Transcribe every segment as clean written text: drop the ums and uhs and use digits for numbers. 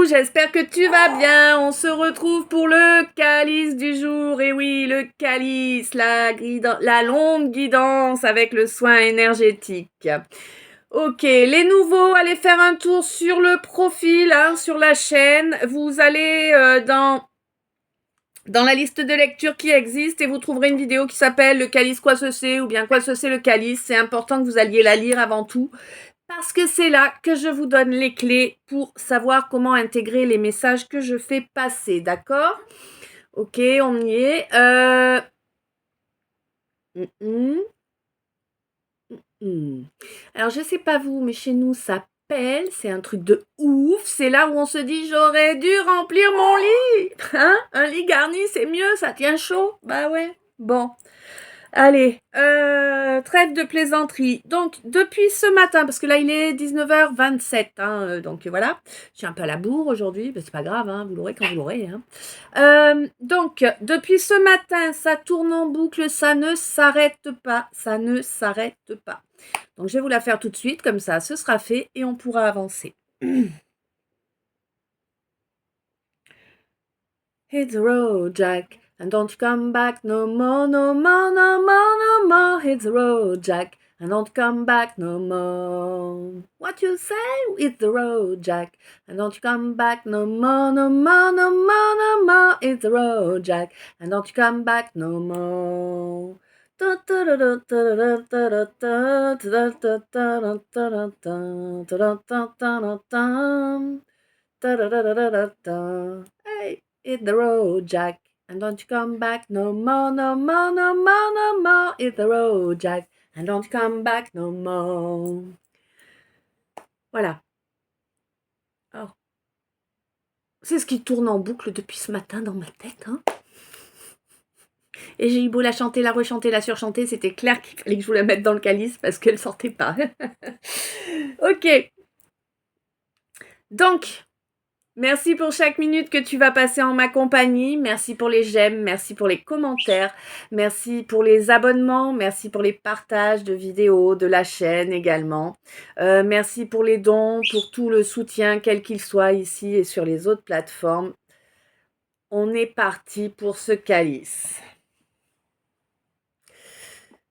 coucou, j'espère que tu vas bien. On se retrouve pour le calice du jour. Et oui, le calice, la longue guidance avec le soin énergétique. Ok, les nouveaux, allez faire un tour sur le profil, sur la chaîne. Vous allez dans la liste de lecture qui existe et vous trouverez une vidéo qui s'appelle Le calice, quoi ce c'est, ou bien quoi ce c'est le calice. C'est important que vous alliez la lire avant tout. Parce que c'est là que je vous donne les clés pour savoir comment intégrer les messages que je fais passer, d'accord? Ok, on y est. Alors, je sais pas vous, mais chez nous, ça pèle. C'est un truc de ouf. C'est là où on se dit, j'aurais dû remplir mon lit. Hein? Un lit garni, c'est mieux, ça tient chaud. Bah ouais. Bon. Allez, trêve de plaisanterie. Donc, depuis ce matin, parce que là, il est 19h27, donc voilà. Je suis un peu à la bourre aujourd'hui, mais c'est pas grave, vous l'aurez quand vous l'aurez. Donc, depuis ce matin, ça tourne en boucle, ça ne s'arrête pas, ça ne s'arrête pas. Donc, je vais vous la faire tout de suite, comme ça, ce sera fait et on pourra avancer. Hit the road, Jack. And don't you come back no more, no more, no more, no more. Hit the road, Jack. And don't come back no more. What you say? Hit the road, Jack. And don't you come back no more, no more, no more, no more. Hit the road, Jack. And don't you come back no more. Hey, hit the road, Jack. And don't you come back no more, no more, no more, no more. Hit the road, Jack. And don't you come back no more. Voilà. Oh. C'est ce qui tourne en boucle depuis ce matin dans ma tête, Et j'ai eu beau la chanter, la rechanter, la surchanter, c'était clair qu'il fallait que je vous la mette dans le calice parce qu'elle sortait pas. Ok. Donc, merci pour chaque minute que tu vas passer en ma compagnie. Merci pour les j'aime, merci pour les commentaires, merci pour les abonnements, merci pour les partages de vidéos de la chaîne également. Merci pour les dons, pour tout le soutien, quel qu'il soit ici et sur les autres plateformes. On est parti pour ce calice.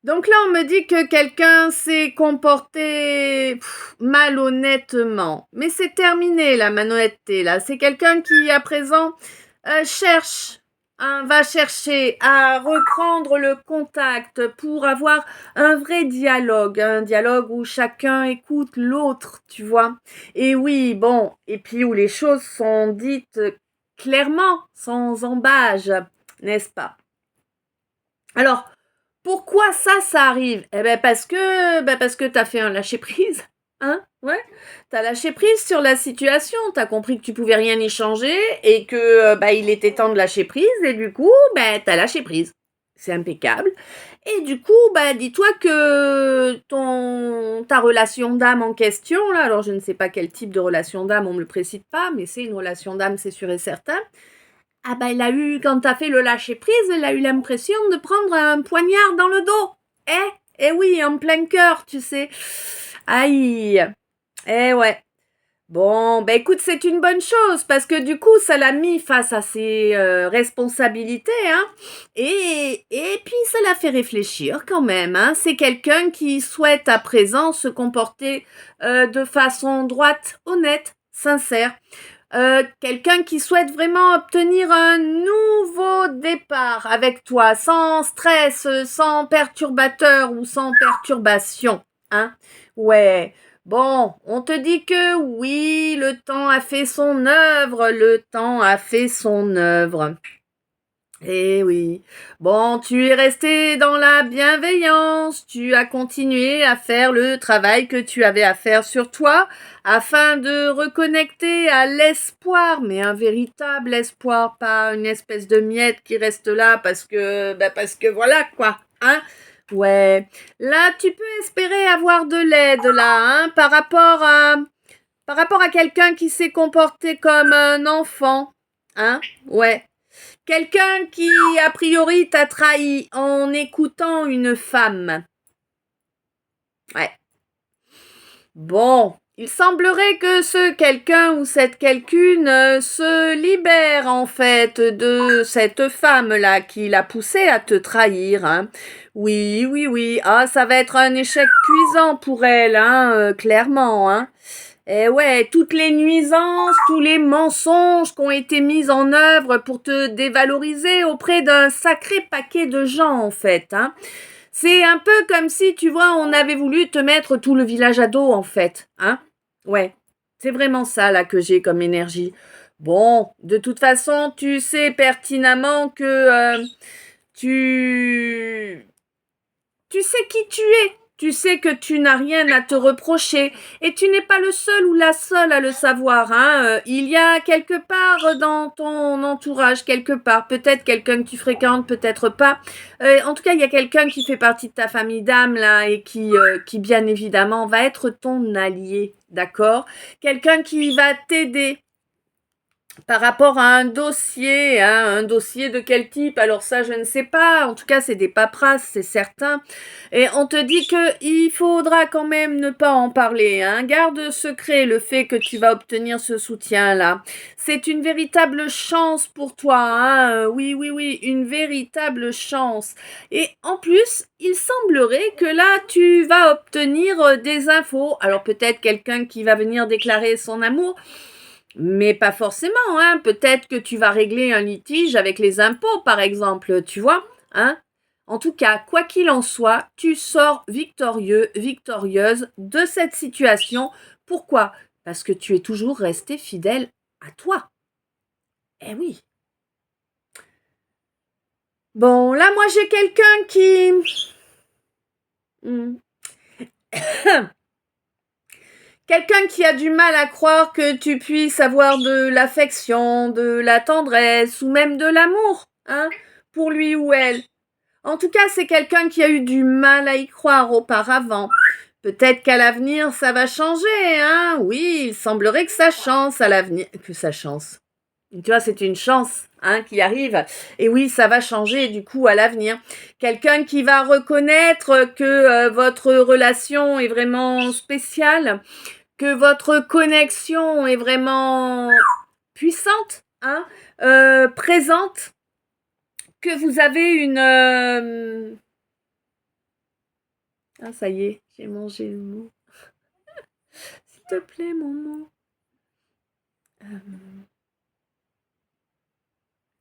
Donc là, on me dit que quelqu'un s'est comporté malhonnêtement. Mais c'est terminé, la malhonnêteté, là. C'est quelqu'un qui, à présent, va chercher à reprendre le contact pour avoir un vrai dialogue. Un dialogue où chacun écoute l'autre, tu vois. Et oui, bon, et puis où les choses sont dites clairement, sans embâge, n'est-ce pas? Alors, pourquoi ça arrive? Eh ben parce que t'as fait un lâcher-prise, ouais. T'as lâché prise sur la situation, t'as compris que tu pouvais rien y changer et que il était temps de lâcher prise et du coup, t'as lâché prise. C'est impeccable. Et du coup, dis-toi que ta relation d'âme en question, là, alors je ne sais pas quel type de relation d'âme, on ne me le précise pas, mais c'est une relation d'âme, c'est sûr et certain. Ah il a eu, quand t'as fait le lâcher-prise, il a eu l'impression de prendre un poignard dans le dos. Eh oui, en plein cœur, tu sais. Aïe. Eh ouais. Bon, écoute, c'est une bonne chose, parce que du coup, ça l'a mis face à ses responsabilités, et puis ça l'a fait réfléchir quand même, C'est quelqu'un qui souhaite à présent se comporter de façon droite, honnête, sincère. Quelqu'un qui souhaite vraiment obtenir un nouveau départ avec toi, sans stress, sans perturbateur ou sans perturbation, Ouais. Bon, on te dit que oui, le temps a fait son œuvre, le temps a fait son œuvre. Eh oui. Bon, tu es resté dans la bienveillance, tu as continué à faire le travail que tu avais à faire sur toi afin de reconnecter à l'espoir, mais un véritable espoir, pas une espèce de miette qui reste là parce que voilà quoi, Ouais. Là, tu peux espérer avoir de l'aide là, par rapport à quelqu'un qui s'est comporté comme un enfant, Ouais. Quelqu'un qui, a priori, t'a trahi en écoutant une femme. Ouais. Bon, Il semblerait que ce quelqu'un ou cette quelqu'une se libère en fait de cette femme-là qui l'a poussé à te trahir. Hein. Oui, oui, oui. Ah, ça va être un échec cuisant pour elle, hein, clairement. Hein. Et ouais, toutes les nuisances, tous les mensonges qui ont été mis en œuvre pour te dévaloriser auprès d'un sacré paquet de gens en fait. Hein. C'est un peu comme si, tu vois, on avait voulu te mettre tout le village à dos, en fait. Hein? Ouais, c'est vraiment ça, là, que j'ai comme énergie. Bon, de toute façon, tu sais pertinemment que tu tu sais qui tu es. Tu sais que tu n'as rien à te reprocher et tu n'es pas le seul ou la seule à le savoir. Hein. Il y a quelque part dans ton entourage, quelque part, peut-être quelqu'un que tu fréquentes, peut-être pas. En tout cas, il y a quelqu'un qui fait partie de ta famille d'âme là et qui bien évidemment va être ton allié, d'accord? Quelqu'un qui va t'aider par rapport à un dossier de quel type? Alors ça, je ne sais pas. En tout cas, c'est des paperasses, c'est certain. Et on te dit que il faudra quand même ne pas en parler. Hein. Garde secret le fait que tu vas obtenir ce soutien-là. C'est une véritable chance pour toi. Hein. Oui, oui, oui, une véritable chance. Et en plus, il semblerait que là, tu vas obtenir des infos. Alors peut-être quelqu'un qui va venir déclarer son amour. Mais pas forcément, hein. Peut-être que tu vas régler un litige avec les impôts, par exemple, tu vois, hein. En tout cas, quoi qu'il en soit, tu sors victorieux, victorieuse de cette situation. Pourquoi? Parce que tu es toujours resté fidèle à toi. Eh oui. Bon, là, moi, j'ai quelqu'un qui... Quelqu'un qui a du mal à croire que tu puisses avoir de l'affection, de la tendresse ou même de l'amour, hein, pour lui ou elle. En tout cas, c'est quelqu'un qui a eu du mal à y croire auparavant. Peut-être qu'à l'avenir, ça va changer, hein. Oui, il semblerait que ça chance à l'avenir. Que ça chance. Tu vois, c'est une chance, hein, qui arrive. Et oui, ça va changer, du coup, à l'avenir. Quelqu'un qui va reconnaître que votre relation est vraiment spéciale, que votre connexion est vraiment puissante, hein, présente, que vous avez une... Ah, ça y est, j'ai mangé le mot. S'il te plaît, mon mot.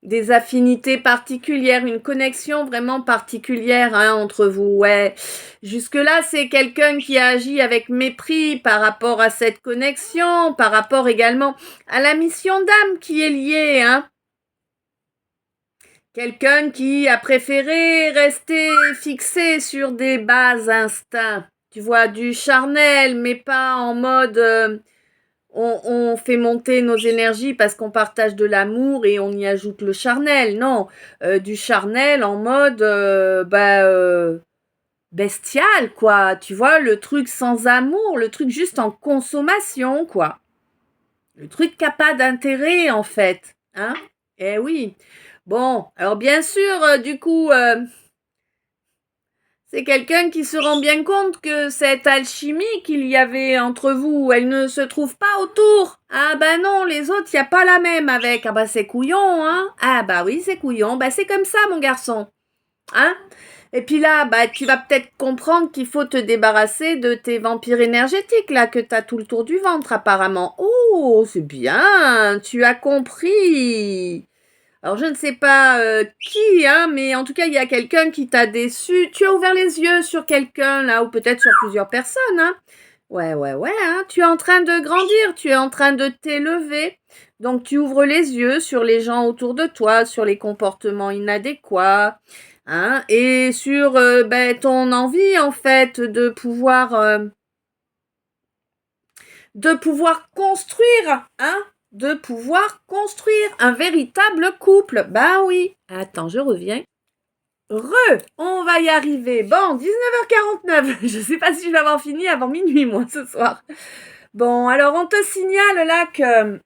Des affinités particulières, une connexion vraiment particulière hein, entre vous. Ouais. Jusque-là, c'est quelqu'un qui a agi avec mépris par rapport à cette connexion, par rapport également à la mission d'âme qui est liée. Hein. Quelqu'un qui a préféré rester fixé sur des bas instincts. Tu vois, du charnel, mais pas en mode... on fait monter nos énergies parce qu'on partage de l'amour et on y ajoute le charnel. Non, du charnel en mode bestial, quoi. Tu vois, le truc sans amour, le truc juste en consommation, quoi. Le truc qui n'a pas d'intérêt, en fait. Hein? Eh oui. Bon, alors bien sûr, du coup... c'est quelqu'un qui se rend bien compte que cette alchimie qu'il y avait entre vous, elle ne se trouve pas autour. Ah bah non, les autres, il n'y a pas la même avec. Ah bah c'est couillon, hein. Ah bah oui, c'est couillon. Bah c'est comme ça, mon garçon. Hein? Et puis là, bah tu vas peut-être comprendre qu'il faut te débarrasser de tes vampires énergétiques, là, que tu as tout le tour du ventre, apparemment. Oh, c'est bien, tu as compris. Alors, je ne sais pas qui, hein, mais en tout cas, il y a quelqu'un qui t'a déçu. Tu as ouvert les yeux sur quelqu'un, là, ou peut-être sur plusieurs personnes, hein. Ouais, ouais, ouais, hein. Tu es en train de grandir, tu es en train de t'élever. Donc, tu ouvres les yeux sur les gens autour de toi, sur les comportements inadéquats, hein, et sur ton envie, en fait, de pouvoir construire, hein, de pouvoir construire un véritable couple. Ben oui. Attends, je reviens. On va y arriver. Bon, 19h49. Je sais pas si je vais avoir fini avant minuit, moi, ce soir. Bon, alors on te signale là que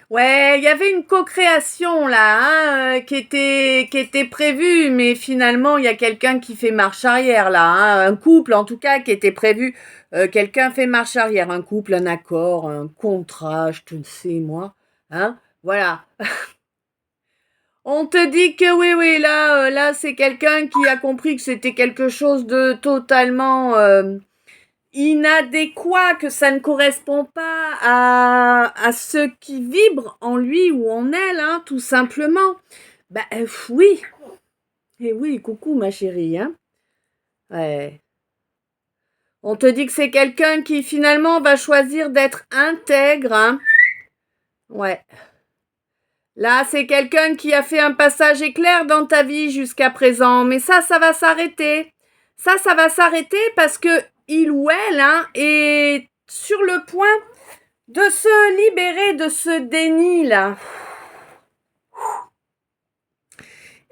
Ouais, il y avait une co-création là, hein, qui était prévue, mais finalement il y a quelqu'un qui fait marche arrière là, hein, un couple en tout cas qui était prévu, quelqu'un fait marche arrière, un couple, un accord, un contrat, je ne sais moi, hein, voilà. On te dit que oui, oui, là, c'est quelqu'un qui a compris que c'était quelque chose de totalement inadéquat, que ça ne correspond pas à ce qui vibre en lui ou en elle, hein, tout simplement. Bah oui, et oui, coucou ma chérie, hein. Ouais. On te dit que c'est quelqu'un qui finalement va choisir d'être intègre, hein. Ouais. Là, c'est quelqu'un qui a fait un passage éclair dans ta vie jusqu'à présent, mais ça va s'arrêter. Ça va s'arrêter parce que il ou elle, hein, est sur le point de se libérer de ce déni là.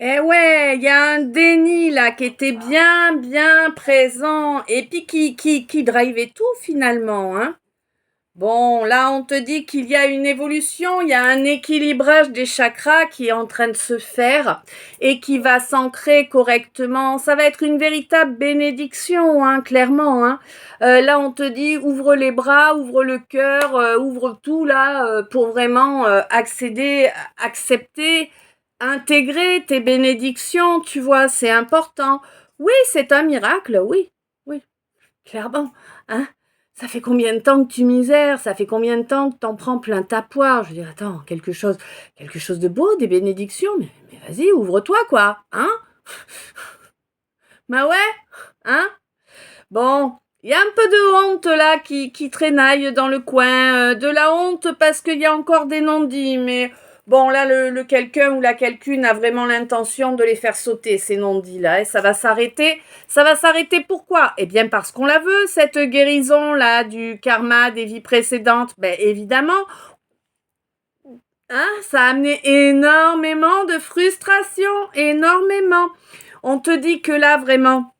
Eh ouais, il y a un déni là qui était bien bien présent et puis qui drivait tout finalement, hein. Bon, là on te dit qu'il y a une évolution, il y a un équilibrage des chakras qui est en train de se faire et qui va s'ancrer correctement. Ça va être une véritable bénédiction, hein, clairement, hein. Là on te dit ouvre les bras, ouvre le cœur, ouvre tout là pour vraiment accéder, accepter, intégrer tes bénédictions, tu vois, c'est important. Oui, c'est un miracle, oui, oui, clairement, hein. Ça fait combien de temps que tu misères? Ça fait combien de temps que t'en prends plein ta poire? Je veux dire, attends, quelque chose de beau, des bénédictions, mais vas-y, ouvre-toi, quoi, hein? Bah ouais, hein? Bon, il y a un peu de honte là qui traînaille dans le coin, de la honte parce qu'il y a encore des non-dits, mais bon là le quelqu'un ou la quelqu'une a vraiment l'intention de les faire sauter ces non-dits là, et ça va s'arrêter. Ça va s'arrêter pourquoi? Eh bien parce qu'on la veut, cette guérison là du karma des vies précédentes. Ben évidemment, hein, ça a amené énormément de frustration, énormément. On te dit que là vraiment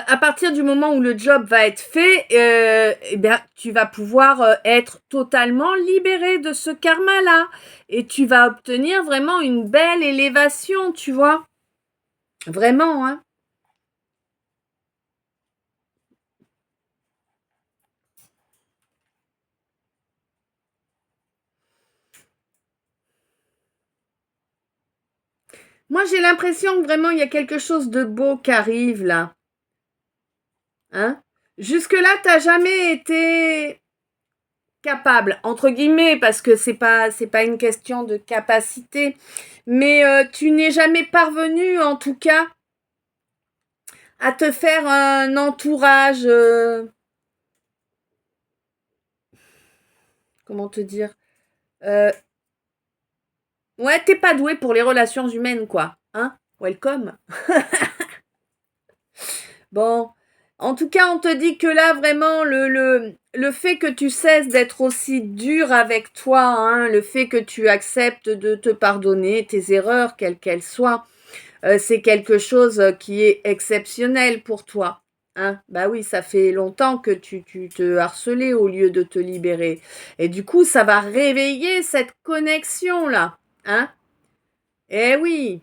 à partir du moment où le job va être fait, eh bien, tu vas pouvoir être totalement libéré de ce karma-là. Et tu vas obtenir vraiment une belle élévation, tu vois. Vraiment, hein. Moi, j'ai l'impression que vraiment, il y a quelque chose de beau qui arrive là. Hein? Jusque-là, t'as jamais été capable, entre guillemets, parce que c'est pas une question de capacité, mais tu n'es jamais parvenu, en tout cas, à te faire un entourage, comment te dire, euh, ouais, t'es pas doué pour les relations humaines, quoi, hein, welcome. Bon, en tout cas, on te dit que là, vraiment, le fait que tu cesses d'être aussi dur avec toi, hein, le fait que tu acceptes de te pardonner tes erreurs, quelles qu'elles soient, c'est quelque chose qui est exceptionnel pour toi. Hein? Bah oui, ça fait longtemps que tu te harcelais au lieu de te libérer. Et du coup, ça va réveiller cette connexion-là. Hein? Eh oui,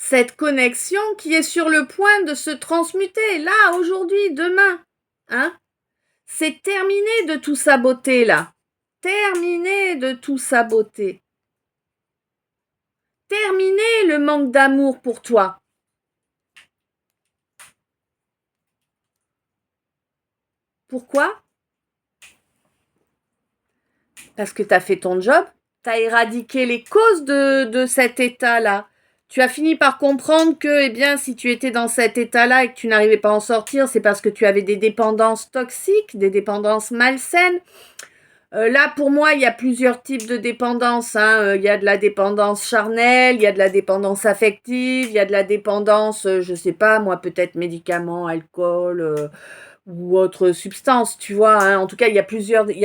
cette connexion qui est sur le point de se transmuter, là, aujourd'hui, demain. Hein? C'est terminé de tout saboter, là. Terminé de tout saboter. Terminé le manque d'amour pour toi. Pourquoi? Parce que tu as fait ton job, tu as éradiqué les causes de cet état-là. Tu as fini par comprendre que, eh bien, si tu étais dans cet état-là et que tu n'arrivais pas à en sortir, c'est parce que tu avais des dépendances toxiques, des dépendances malsaines. Là, pour moi, il y a plusieurs types de dépendance, hein. Il y a de la dépendance charnelle, il y a de la dépendance affective, il y a de la dépendance, je sais pas, moi, peut-être médicaments, alcool, ou autre substance, tu vois, hein. En tout cas, il y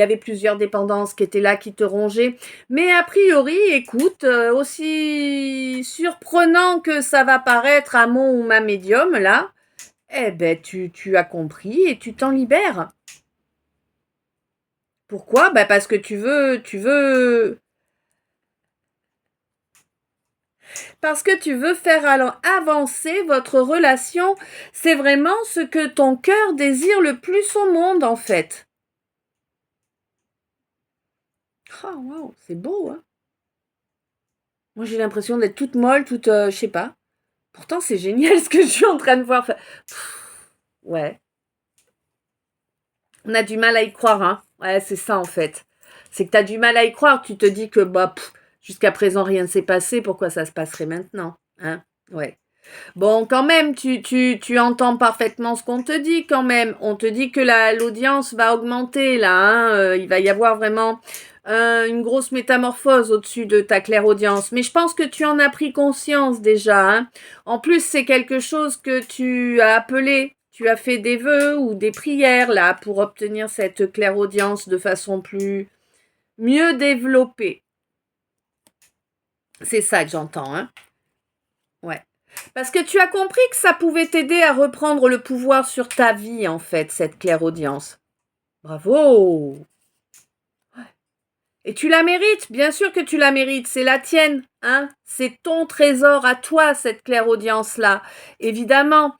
avait plusieurs dépendances qui étaient là, qui te rongeaient. Mais a priori, écoute, aussi surprenant que ça va paraître à mon ou ma médium, là, eh ben, tu as compris et tu t'en libères. Pourquoi? Bah parce que parce que tu veux faire avancer votre relation. C'est vraiment ce que ton cœur désire le plus au monde, en fait. Oh, waouh, c'est beau, hein? Moi, j'ai l'impression d'être toute molle, toute, je sais pas. Pourtant, c'est génial ce que je suis en train de voir. Enfin, ouais. On a du mal à y croire, hein. Ouais, c'est ça, en fait. C'est que tu as du mal à y croire. Tu te dis que, bah, jusqu'à présent, rien ne s'est passé. Pourquoi ça se passerait maintenant? Hein? Ouais. Bon, quand même, tu entends parfaitement ce qu'on te dit, quand même. On te dit que l'audience va augmenter, là. Hein. Il va y avoir vraiment une grosse métamorphose au-dessus de ta clairaudience. Mais je pense que tu en as pris conscience déjà. Hein. En plus, c'est quelque chose que tu as appelé. Tu as fait des vœux ou des prières, là, pour obtenir cette clairaudience de façon mieux développée. C'est ça que j'entends, hein. Ouais. Parce que tu as compris que ça pouvait t'aider à reprendre le pouvoir sur ta vie, en fait, cette clairaudience. Bravo! Et tu la mérites, bien sûr que tu la mérites, c'est la tienne, hein? C'est ton trésor à toi, cette clairaudience-là. Évidemment,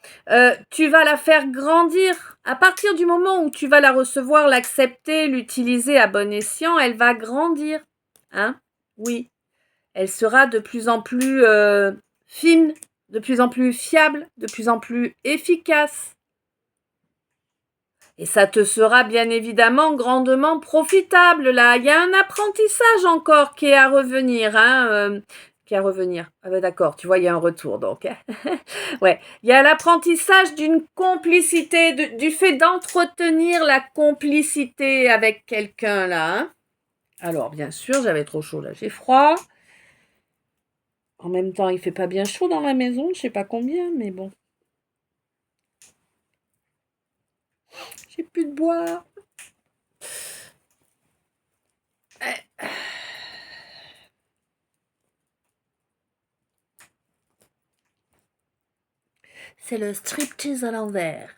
tu vas la faire grandir. À partir du moment où tu vas la recevoir, l'accepter, l'utiliser à bon escient, elle va grandir, hein? Oui. Elle sera de plus en plus fine, de plus en plus fiable, de plus en plus efficace. Et ça te sera bien évidemment grandement profitable, là. Il y a un apprentissage encore qui est à revenir, hein. Qui est à revenir. Ah ben d'accord, tu vois, il y a un retour, donc. Ouais. Il y a l'apprentissage d'une complicité, du fait d'entretenir la complicité avec quelqu'un, là. Hein. Alors, bien sûr, j'avais trop chaud, là, j'ai froid. En même temps, il fait pas bien chaud dans la maison, je sais pas combien, mais bon. J'ai plus de bois. C'est le striptease à l'envers.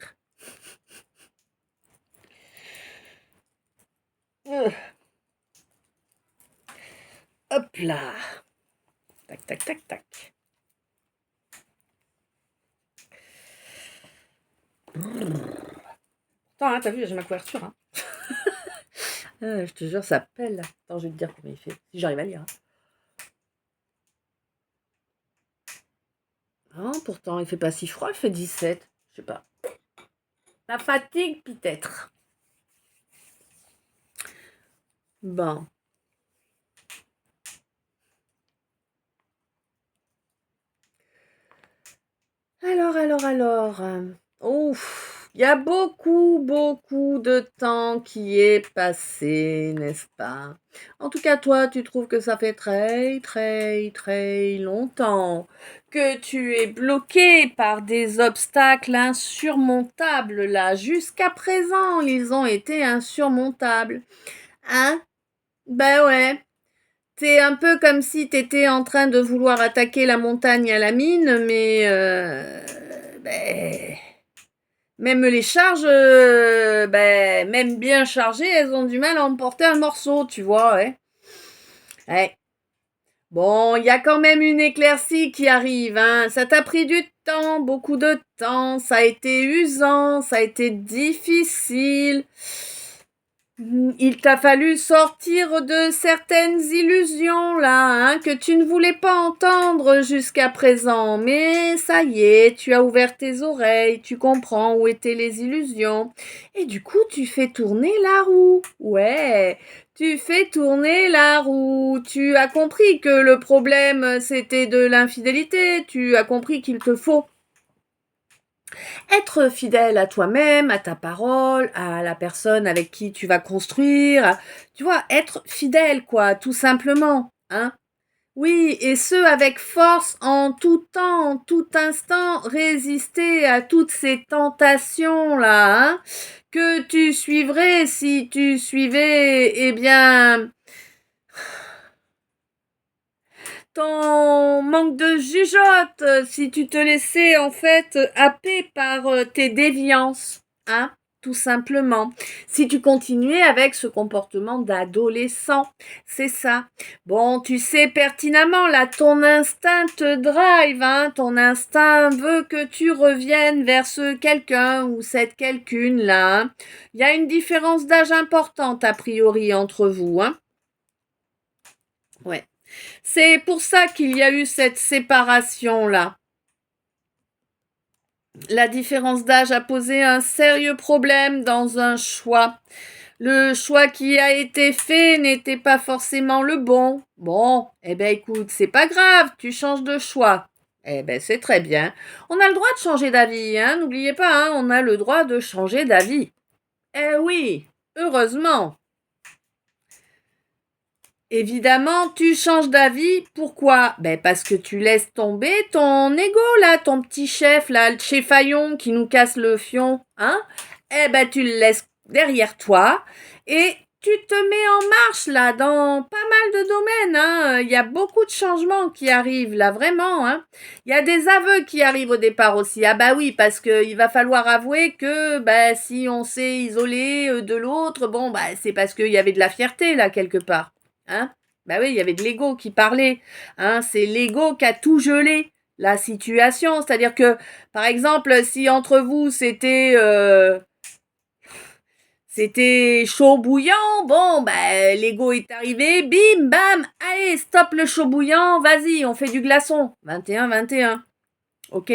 Hop là. Tac, tac, tac, tac. Attends, hein, t'as vu, j'ai ma couverture. Hein. Je te jure, ça pèle. Attends, je vais te dire combien il fait. Si j'arrive à lire. Hein. Non, pourtant, il fait pas si froid, il fait 17. Je sais pas. La fatigue, peut-être. Bon. Alors. Ouf, il y a beaucoup de temps qui est passé, n'est-ce pas? En tout cas, toi, tu trouves que ça fait très longtemps que tu es bloqué par des obstacles insurmontables, là. Jusqu'à présent, ils ont été insurmontables. Hein? Ben ouais. C'est un peu comme si t'étais en train de vouloir attaquer la montagne à la mine, mais ben, même les charges, ben, même bien chargées, elles ont du mal à emporter un morceau, tu vois, ouais. Ouais. Bon, il y a quand même une éclaircie qui arrive, hein. Ça t'a pris du temps, beaucoup de temps, ça a été usant, ça a été difficile. Il t'a fallu sortir de certaines illusions là, hein, que tu ne voulais pas entendre jusqu'à présent. Mais ça y est, tu as ouvert tes oreilles, tu comprends où étaient les illusions. Et du coup, tu fais tourner la roue. Ouais, tu fais tourner la roue. Tu as compris que le problème, c'était de l'infidélité. Tu as compris qu'il te faut être fidèle à toi-même, à ta parole, à la personne avec qui tu vas construire, tu vois, être fidèle, quoi, tout simplement, hein. Oui, et ce, avec force, en tout temps, en tout instant, résister à toutes ces tentations-là, hein, que tu suivrais si tu suivais, eh bien, ton manque de jugeote, si tu te laissais en fait happer par tes déviances, hein, tout simplement. Si tu continuais avec ce comportement d'adolescent, c'est ça. Bon, tu sais pertinemment, là, ton instinct te drive, hein, ton instinct veut que tu reviennes vers ce quelqu'un ou cette quelqu'une-là. Hein. Il y a une différence d'âge importante, a priori, entre vous, hein. Ouais. C'est pour ça qu'il y a eu cette séparation-là. La différence d'âge a posé un sérieux problème dans un choix. Le choix qui a été fait n'était pas forcément le bon. Bon, eh ben écoute, c'est pas grave, tu changes de choix. Eh ben c'est très bien. On a le droit de changer d'avis, hein, n'oubliez pas, hein, on a le droit de changer d'avis. Eh oui, heureusement. Évidemment, tu changes d'avis. Pourquoi? Ben parce que tu laisses tomber ton ego, là, ton petit chef, là, le chefaillon qui nous casse le fion, hein? Eh ben tu le laisses derrière toi et tu te mets en marche, là, dans pas mal de domaines, hein. Il y a beaucoup de changements qui arrivent, là, vraiment, hein. Il y a des aveux qui arrivent au départ aussi. Ah bah oui, parce qu'il va falloir avouer que, ben, si on s'est isolé de l'autre, bon, bah, c'est parce qu'il y avait de la fierté, là, quelque part. Hein? Bah oui, il y avait de l'ego qui parlait. Hein? C'est l'ego qui a tout gelé la situation. C'est-à-dire que, par exemple, si entre vous c'était chaud bouillant, bon, bah l'ego est arrivé, bim, bam, allez, stop le chaud bouillant, vas-y, on fait du glaçon. 21-21. Ok?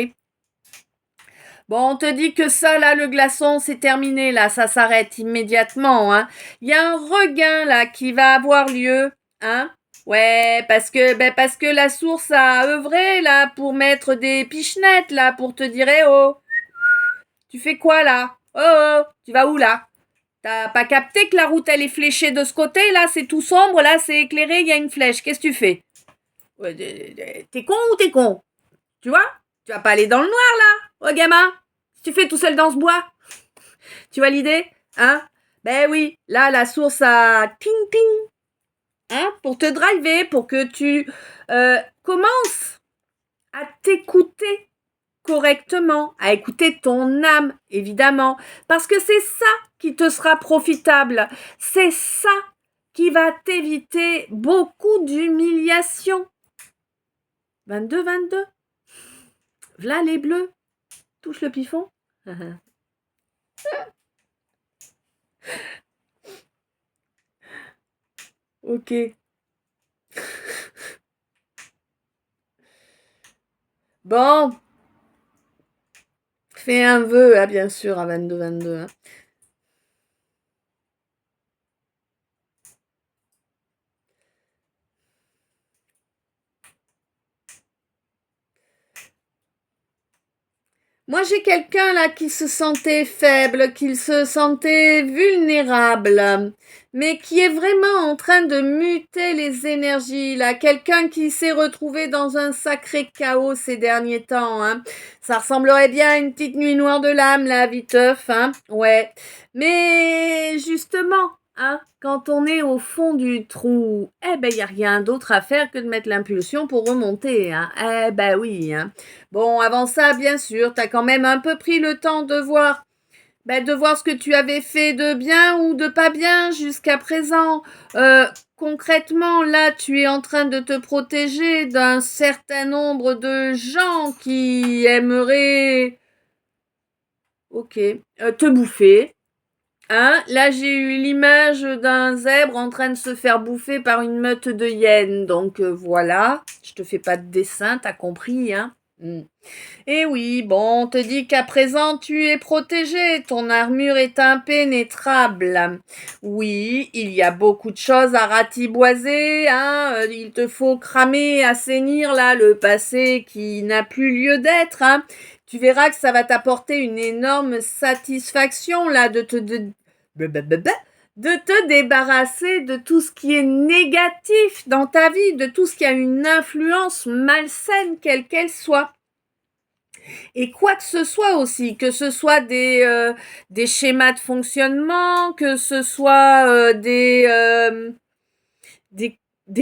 Bon, on te dit que ça, là, le glaçon, c'est terminé, là, ça s'arrête immédiatement, hein. Il y a un regain, là, qui va avoir lieu, hein. Ouais, parce que la source a œuvré, là, pour mettre des pichenettes, là, pour te dire, eh oh, tu fais quoi, là? Oh, oh, tu vas où, là? T'as pas capté que la route, elle est fléchée de ce côté, là, c'est tout sombre, là, c'est éclairé, il y a une flèche, qu'est-ce que tu fais? Ouais, t'es con ou t'es con? Tu vois? Tu vas pas aller dans le noir, là, oh, gamin? Si tu fais tout seul dans ce bois, tu vois l'idée? Hein? Ben oui, là, la source a ting ting, hein, pour te driver, pour que tu commences à t'écouter correctement, à écouter ton âme, évidemment, parce que c'est ça qui te sera profitable, c'est ça qui va t'éviter beaucoup d'humiliation. 22-22. V'là les bleus. Touche le pifon. Ok. Bon. Fais un vœu, hein, bien sûr, à 22-22. Hein. Moi, j'ai quelqu'un là qui se sentait faible, qui se sentait vulnérable, mais qui est vraiment en train de muter les énergies là. Quelqu'un qui s'est retrouvé dans un sacré chaos ces derniers temps. Hein. Ça ressemblerait bien à une petite nuit noire de l'âme là, viteuf. Hein. Ouais. Mais justement, hein, quand on est au fond du trou, eh ben, il n'y a rien d'autre à faire que de mettre l'impulsion pour remonter. Hein. Eh ben oui. Hein. Bon, avant ça, bien sûr, t'as quand même un peu pris le temps de voir ce que tu avais fait de bien ou de pas bien jusqu'à présent. Concrètement, là, tu es en train de te protéger d'un certain nombre de gens qui aimeraient, ok, te bouffer. Hein? Là, j'ai eu l'image d'un zèbre en train de se faire bouffer par une meute de hyènes. Donc voilà, je te fais pas de dessin, t'as compris, hein? Eh oui, bon, on te dit qu'à présent tu es protégé, ton armure est impénétrable. Oui, il y a beaucoup de choses à ratiboiser, hein. Il te faut cramer, assainir là le passé qui n'a plus lieu d'être, hein. Tu verras que ça va t'apporter une énorme satisfaction là de te débarrasser de tout ce qui est négatif dans ta vie, de tout ce qui a une influence malsaine, quelle qu'elle soit. Et quoi que ce soit aussi, que ce soit des schémas de fonctionnement, que ce soit des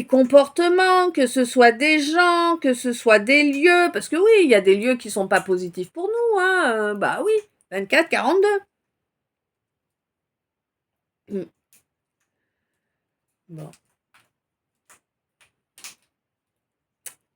comportements, que ce soit des gens, que ce soit des lieux, parce que oui, il y a des lieux qui sont pas positifs pour nous, hein, bah oui, 24-42. Bon.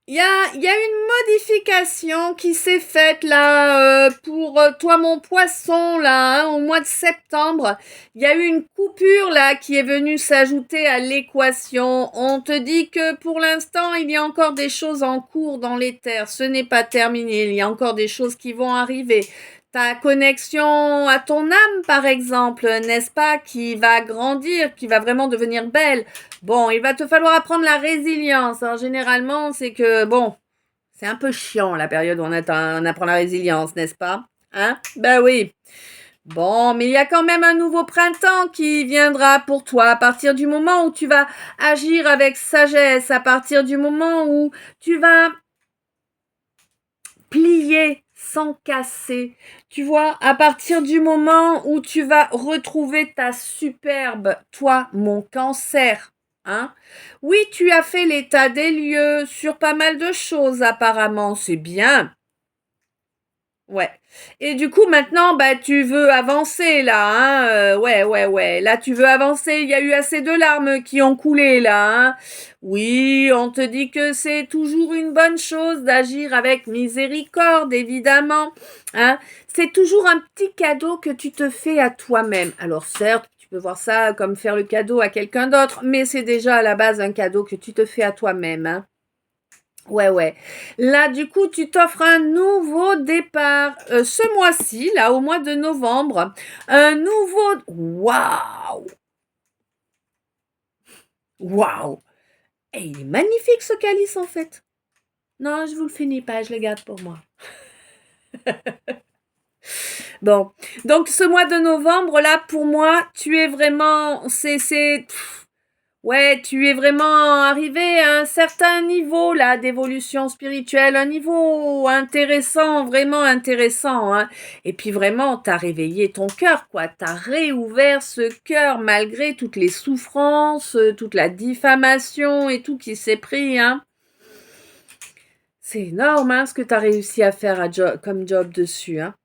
Il y a une modification qui s'est faite là pour toi mon poisson là hein, au mois de septembre. Il y a eu une coupure là qui est venue s'ajouter à l'équation. On te dit que pour l'instant il y a encore des choses en cours dans les terres. Ce n'est pas terminé. Il y a encore des choses qui vont arriver. Ta connexion à ton âme par exemple, n'est-ce pas, qui va grandir, qui va vraiment devenir belle. Bon, il va te falloir apprendre la résilience. Alors, généralement, c'est que, bon, c'est un peu chiant la période où on apprend la résilience, n'est-ce pas? Hein? Ben oui. Bon, mais il y a quand même un nouveau printemps qui viendra pour toi à partir du moment où tu vas agir avec sagesse, à partir du moment où tu vas plier sans casser. Tu vois, à partir du moment où tu vas retrouver ta superbe, toi, mon cancer. Hein? Oui, tu as fait l'état des lieux sur pas mal de choses apparemment, c'est bien. Ouais. Et du coup, maintenant, bah, tu veux avancer, là, hein. Ouais. Là, tu veux avancer. Il y a eu assez de larmes qui ont coulé, là, hein. Oui, on te dit que c'est toujours une bonne chose d'agir avec miséricorde, évidemment, hein. C'est toujours un petit cadeau que tu te fais à toi-même. Alors, certes, tu peux voir ça comme faire le cadeau à quelqu'un d'autre, mais c'est déjà à la base un cadeau que tu te fais à toi-même, hein. Ouais. Là, du coup, tu t'offres un nouveau départ ce mois-ci, là, au mois de novembre. Un nouveau... Waouh! Waouh! Et il est magnifique, ce calice, en fait. Non, je vous le finis pas, je le garde pour moi. Bon, donc ce mois de novembre, là, pour moi, tu es vraiment... Ouais, tu es vraiment arrivé à un certain niveau là d'évolution spirituelle, un niveau intéressant, vraiment intéressant, hein. Et puis vraiment, t'as réveillé ton cœur, quoi. T'as réouvert ce cœur malgré toutes les souffrances, toute la diffamation et tout qui s'est pris, hein. C'est énorme, hein, ce que t'as réussi à faire comme job dessus, hein.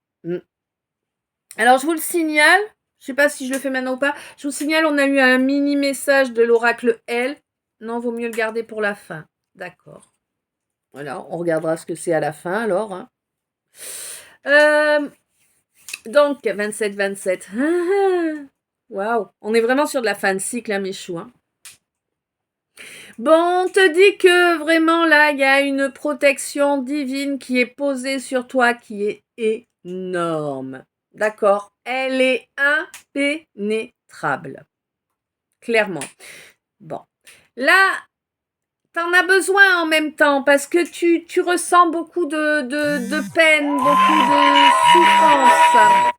Alors, je vous le signale, je sais pas si je le fais maintenant ou pas, je vous signale, on a eu un mini message de l'oracle L. Non, vaut mieux le garder pour la fin. D'accord. Voilà, on regardera ce que c'est à la fin alors. Hein. Donc, 27-27. Waouh, on est vraiment sur de la fin de cycle, hein, mes choux. Hein. Bon, on te dit que vraiment là, il y a une protection divine qui est posée sur toi qui est énorme. D'accord? Elle est impénétrable. Clairement. Bon. Là, t'en as besoin en même temps parce que tu ressens beaucoup de peine, beaucoup de souffrance.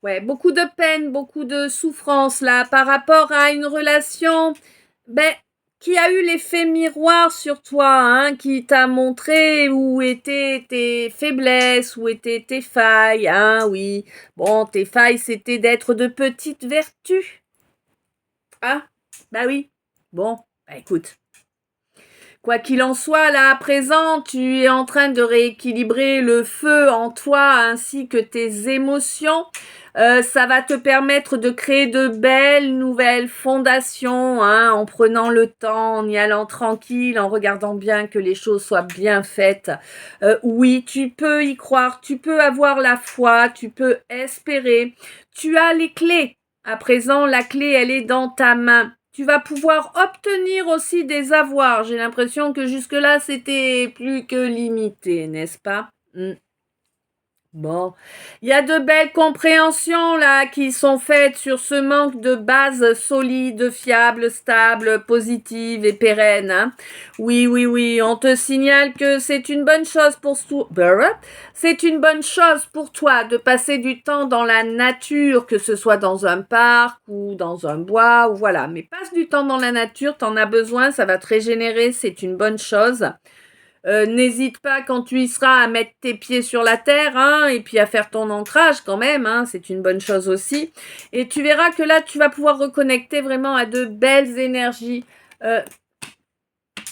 Ouais, beaucoup de peine, beaucoup de souffrance là par rapport à une relation qui a eu l'effet miroir sur toi, hein, qui t'a montré où étaient tes faiblesses, où étaient tes failles, hein, oui. Bon, tes failles, c'était d'être de petites vertus. Ah, bah oui. Bon, écoute. Quoi qu'il en soit, là à présent, tu es en train de rééquilibrer le feu en toi ainsi que tes émotions. Ça va te permettre de créer de belles nouvelles fondations, hein, en prenant le temps, en y allant tranquille, en regardant bien que les choses soient bien faites. Oui, tu peux y croire, tu peux avoir la foi, tu peux espérer. Tu as les clés. À présent, la clé, elle est dans ta main. Tu vas pouvoir obtenir aussi des avoirs. J'ai l'impression que jusque-là, c'était plus que limité, n'est-ce pas? Bon, il y a de belles compréhensions là qui sont faites sur ce manque de bases solides, fiables, stables, positives et pérennes. Hein. Oui, on te signale que c'est une bonne chose c'est une bonne chose pour toi de passer du temps dans la nature, que ce soit dans un parc ou dans un bois ou voilà. Mais passe du temps dans la nature, t'en as besoin, ça va te régénérer, c'est une bonne chose. N'hésite pas quand tu y seras à mettre tes pieds sur la terre, hein, et puis à faire ton ancrage quand même, hein, c'est une bonne chose aussi. Et tu verras que là, tu vas pouvoir reconnecter vraiment à de belles énergies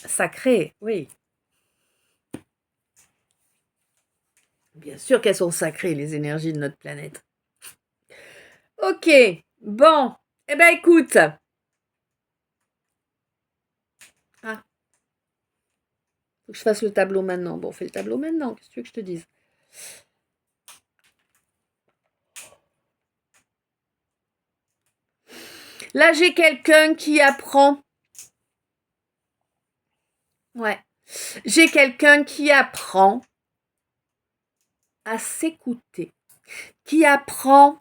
sacrées, oui. Bien sûr qu'elles sont sacrées, les énergies de notre planète. Ok, bon. Eh ben écoute. Ah, faut que je fasse le tableau maintenant. Bon, fais le tableau maintenant. Qu'est-ce que tu veux que je te dise? Là, j'ai quelqu'un qui apprend. Ouais. J'ai quelqu'un qui apprend à s'écouter, qui apprend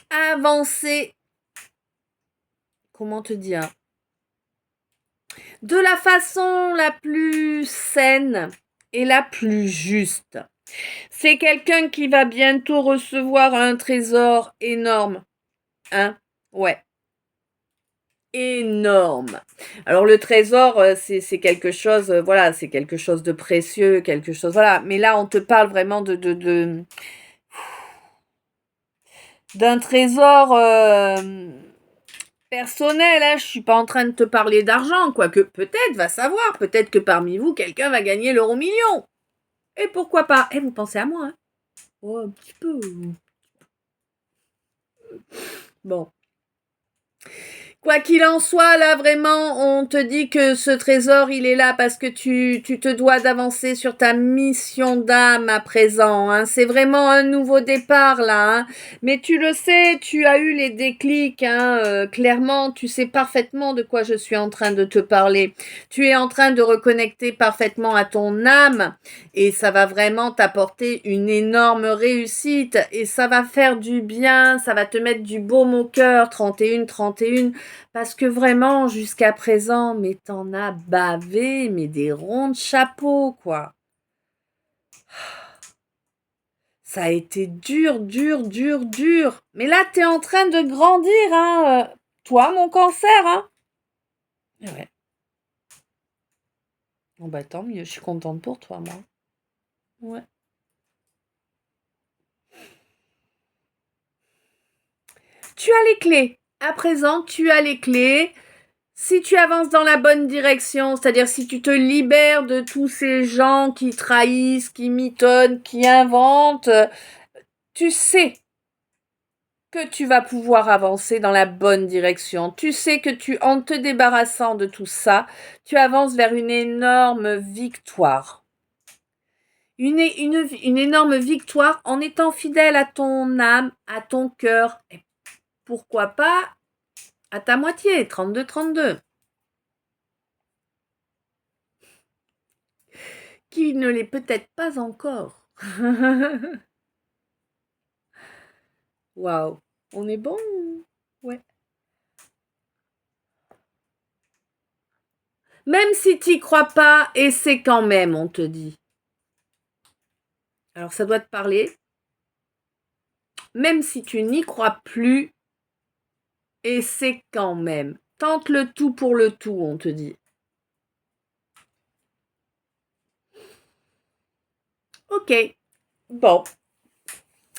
à avancer. Comment te dire? De la façon la plus saine et la plus juste. C'est quelqu'un qui va bientôt recevoir un trésor énorme. Hein? Ouais. Énorme. Alors le trésor, c'est quelque chose, voilà, c'est quelque chose de précieux, quelque chose, voilà. Mais là, on te parle vraiment d'un trésor personnel. Hein. Je suis pas en train de te parler d'argent, quoique peut-être, va savoir, peut-être que parmi vous, quelqu'un va gagner l'euro million. Et pourquoi pas? Et vous pensez à moi, hein? Oh, un petit peu. Bon. Quoi qu'il en soit, là, vraiment, on te dit que ce trésor, il est là parce que tu te dois d'avancer sur ta mission d'âme à présent. Hein. C'est vraiment un nouveau départ, là. Hein. Mais tu le sais, tu as eu les déclics. Hein, clairement, tu sais parfaitement de quoi je suis en train de te parler. Tu es en train de reconnecter parfaitement à ton âme et ça va vraiment t'apporter une énorme réussite et ça va faire du bien, ça va te mettre du baume au cœur, 31, 31. Parce que vraiment, jusqu'à présent, mais t'en as bavé, mais des ronds de chapeau, quoi. Ça a été dur, dur, dur, dur. Mais là, t'es en train de grandir, hein. Toi, mon cancer, hein. Ouais. Bon, bah, tant mieux, je suis contente pour toi, moi. Ouais. Tu as les clés. À présent, tu as les clés. Si tu avances dans la bonne direction, c'est-à-dire si tu te libères de tous ces gens qui trahissent, qui mitonnent, qui inventent, tu sais que tu vas pouvoir avancer dans la bonne direction. Tu sais que en te débarrassant de tout ça, tu avances vers une énorme victoire. Une énorme victoire en étant fidèle à ton âme, à ton cœur, et pourquoi pas à ta moitié, 32-32. Qui ne l'est peut-être pas encore. Waouh, on est bon? Ouais. Même si t'y crois pas, essaie quand même, on te dit. Alors ça doit te parler. Même si tu n'y crois plus, essaie quand même. Tente le tout pour le tout, on te dit. Ok, bon.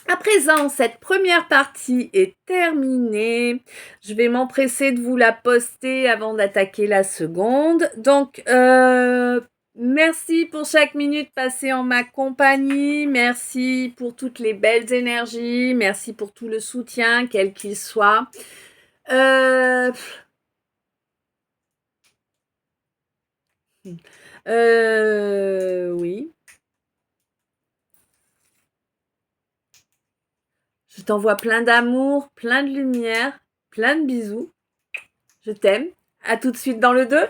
À présent, cette première partie est terminée. Je vais m'empresser de vous la poster avant d'attaquer la seconde. Donc, merci pour chaque minute passée en ma compagnie. Merci pour toutes les belles énergies. Merci pour tout le soutien, quel qu'il soit. Oui. Je t'envoie plein d'amour, plein de lumière, plein de bisous. Je t'aime. À tout de suite dans le 2.